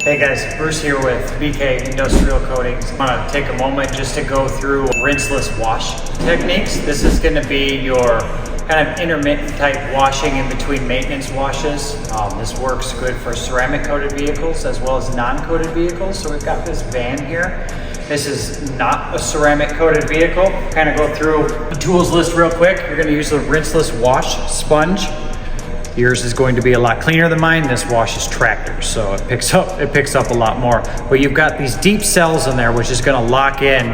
Hey guys, Bruce here with BK Industrial Coatings. I want to take a moment just to go through rinseless wash techniques. This is going to be your kind of intermittent type washing in between maintenance washes. This works good for ceramic coated vehicles as well as non-coated vehicles. So we've got this van here. This is not a ceramic coated vehicle. Kind of go through the tools list real quick. You're going to use the rinseless wash sponge. Yours is going to be a lot cleaner than mine. This washes tractors, so it picks up a lot more. But you've got these deep cells in there, which is going to lock in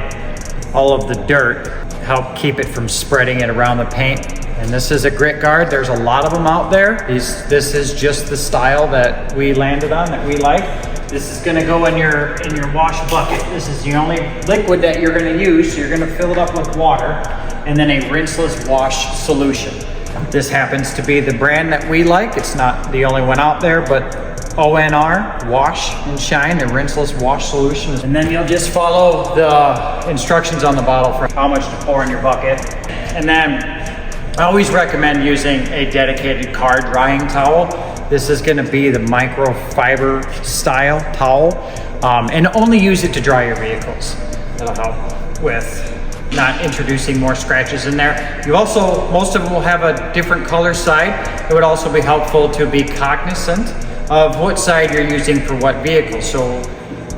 all of the dirt, help keep it from spreading it around the paint. And this is a grit guard. There's a lot of them out there. This is just the style that we landed on, that we like. This is going to go in your wash bucket. This is the only liquid that you're going to use. So you're going to fill it up with water, and then a rinseless wash solution. This happens to be the brand that we like. It's not the only one out there, but ONR, Wash and Shine, the rinseless wash solution. And then you'll just follow the instructions on the bottle for how much to pour in your bucket. And then I always recommend using a dedicated car drying towel. This is gonna be the microfiber style towel, and only use it to dry your vehicles. That'll help with not introducing more scratches in there. You also, most of them will have a different color side. It would also be helpful to be cognizant of what side you're using for what vehicle. So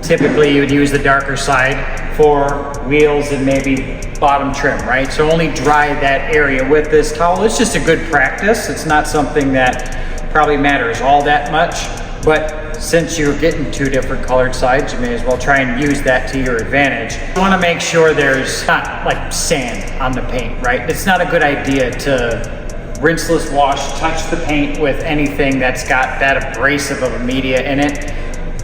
typically you would use the darker side for wheels and maybe bottom trim, right? So only dry that area with this towel. It's just a good practice. It's not something that probably matters all that much, but since you're getting two different colored sides, you may as well try and use that to your advantage. You want to make sure there's not like sand on the paint, right? It's not a good idea to rinseless wash, touch the paint with anything that's got that abrasive of a media in it.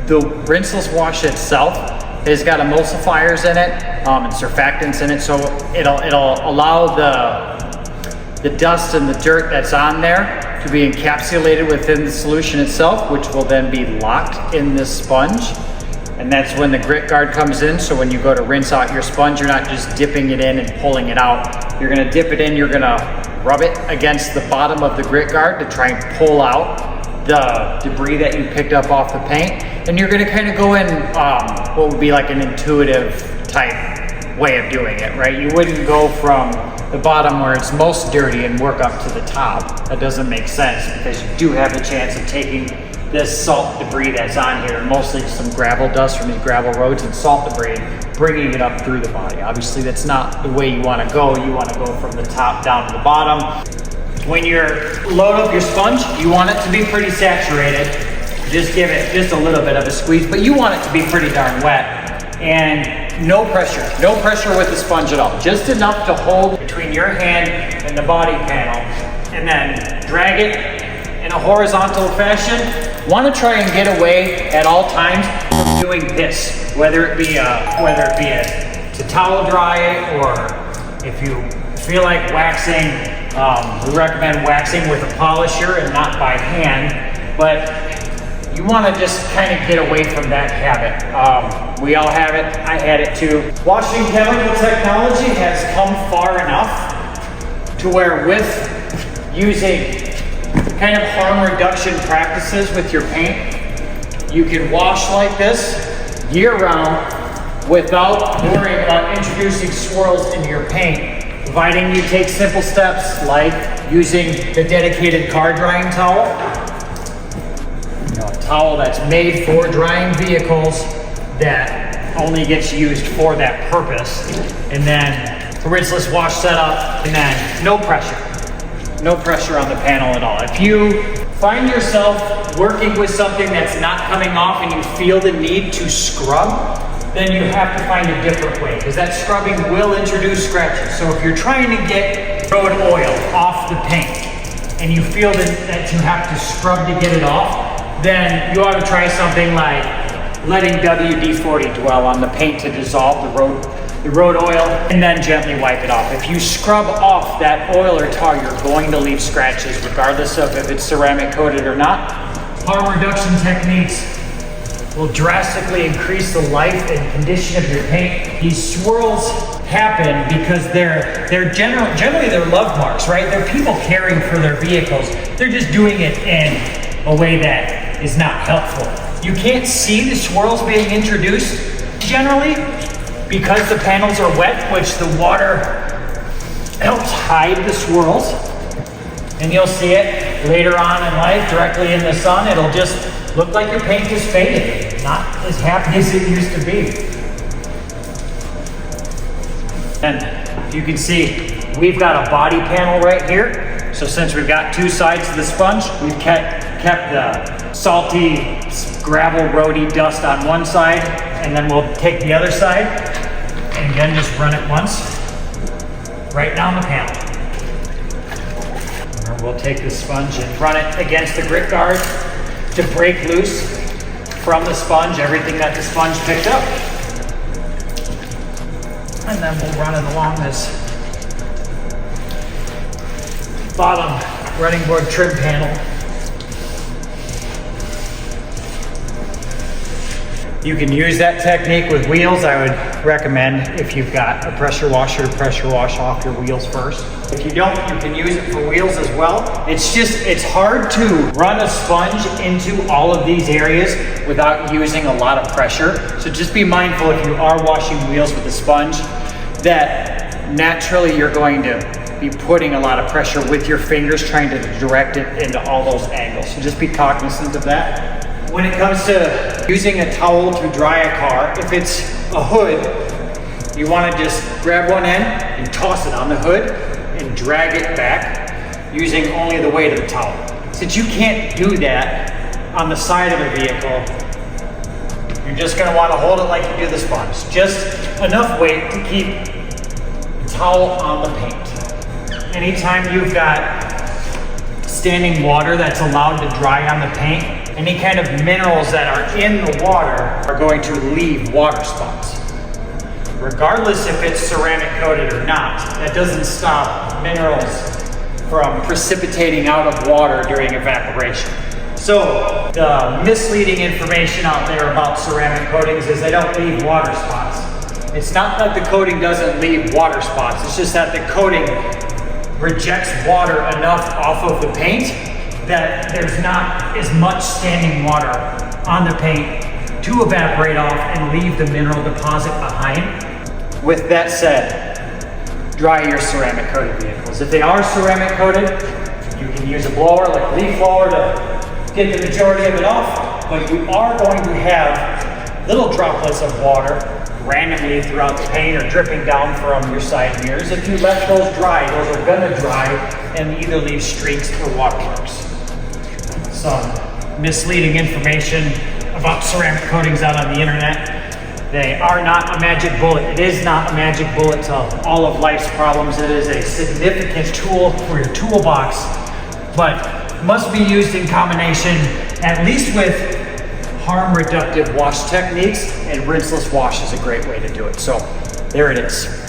The rinseless wash itself has got emulsifiers in it and surfactants in it, so it'll allow the dust and the dirt that's on there to be encapsulated within the solution itself, which will then be locked in this sponge. And that's when the grit guard comes in. So when you go to rinse out your sponge, you're not just dipping it in and pulling it out. You're gonna dip it in, you're gonna rub it against the bottom of the grit guard to try and pull out the debris that you picked up off the paint. And you're gonna kind of go in what would be like an intuitive type way of doing it, right? You wouldn't go from the bottom where it's most dirty and work up to the top. That doesn't make sense, because you do have the chance of taking this salt debris that's on here, mostly some gravel dust from these gravel roads and salt debris, bringing it up through the body. Obviously that's not the way you want to go. You want to go from the top down to the bottom. When you're load up your sponge, you want it to be pretty saturated. Just give it just a little bit of a squeeze, but you want it to be pretty darn wet. And no pressure with the sponge at all. Just enough to hold between your hand and the body panel, and then drag it in a horizontal fashion. Want to try and get away at all times from doing this, whether it be to towel dry it, or if you feel like waxing, we recommend waxing with a polisher and not by hand, but you want to just kind of get away from that habit. We all have it. I had it too. Washing chemical technology has come far enough to where, with using kind of harm reduction practices with your paint, you can wash like this year-round without worrying about introducing swirls into your paint, providing you take simple steps like using the dedicated car drying towel. A towel that's made for drying vehicles that only gets used for that purpose. And then a rinseless wash setup, and then no pressure on the panel at all. If you find yourself working with something that's not coming off and you feel the need to scrub, then you have to find a different way, because that scrubbing will introduce scratches. So if you're trying to get road oil off the paint and you feel that you have to scrub to get it off, then you ought to try something like letting WD-40 dwell on the paint to dissolve the road oil, and then gently wipe it off. If you scrub off that oil or tar, you're going to leave scratches, regardless of if it's ceramic coated or not. Harm reduction techniques will drastically increase the life and condition of your paint. These swirls happen because they're generally they're love marks, right? They're people caring for their vehicles. They're just doing it in a way that is not helpful. You can't see the swirls being introduced generally because the panels are wet, which the water helps hide the swirls. And you'll see it later on in life, directly in the sun. It'll just look like your paint is faded, not as happy as it used to be. And you can see, we've got a body panel right here. So since we've got two sides of the sponge, we've kept the salty gravel, roady dust on one side, and then we'll take the other side, and again, just run it once, right down the panel. And we'll take the sponge and run it against the grit guard to break loose from the sponge everything that the sponge picked up. And then we'll run it along this bottom running board trim panel. You can use that technique with wheels. I would recommend, if you've got a pressure washer, to pressure wash off your wheels first. If you don't, you can use it for wheels as well. It's hard to run a sponge into all of these areas without using a lot of pressure. So just be mindful if you are washing wheels with a sponge that naturally you're going to be putting a lot of pressure with your fingers trying to direct it into all those angles. So just be cognizant of that. When it comes to using a towel to dry a car, if it's a hood, you want to just grab one end and toss it on the hood and drag it back using only the weight of the towel. Since you can't do that on the side of a vehicle, you're just going to want to hold it like you do the sponge. Just enough weight to keep the towel on the paint. Anytime you've got standing water that's allowed to dry on the paint, any kind of minerals that are in the water are going to leave water spots. Regardless if it's ceramic coated or not, that doesn't stop minerals from precipitating out of water during evaporation. So the misleading information out there about ceramic coatings is they don't leave water spots. It's not that the coating doesn't leave water spots, it's just that the coating rejects water enough off of the paint that there's not as much standing water on the paint to evaporate off and leave the mineral deposit behind. With that said, dry your ceramic coated vehicles. If they are ceramic coated, you can use a blower like a leaf blower to get the majority of it off, but you are going to have little droplets of water randomly throughout the paint or dripping down from your side mirrors. If you let those dry, those are gonna dry and either leave streaks or watermarks. Some misleading information about ceramic coatings out on the internet. They are not a magic bullet. It is not a magic bullet to all of life's problems. It is a significant tool for your toolbox, but must be used in combination at least with harm reductive wash techniques, and rinseless wash is a great way to do it. So there it is.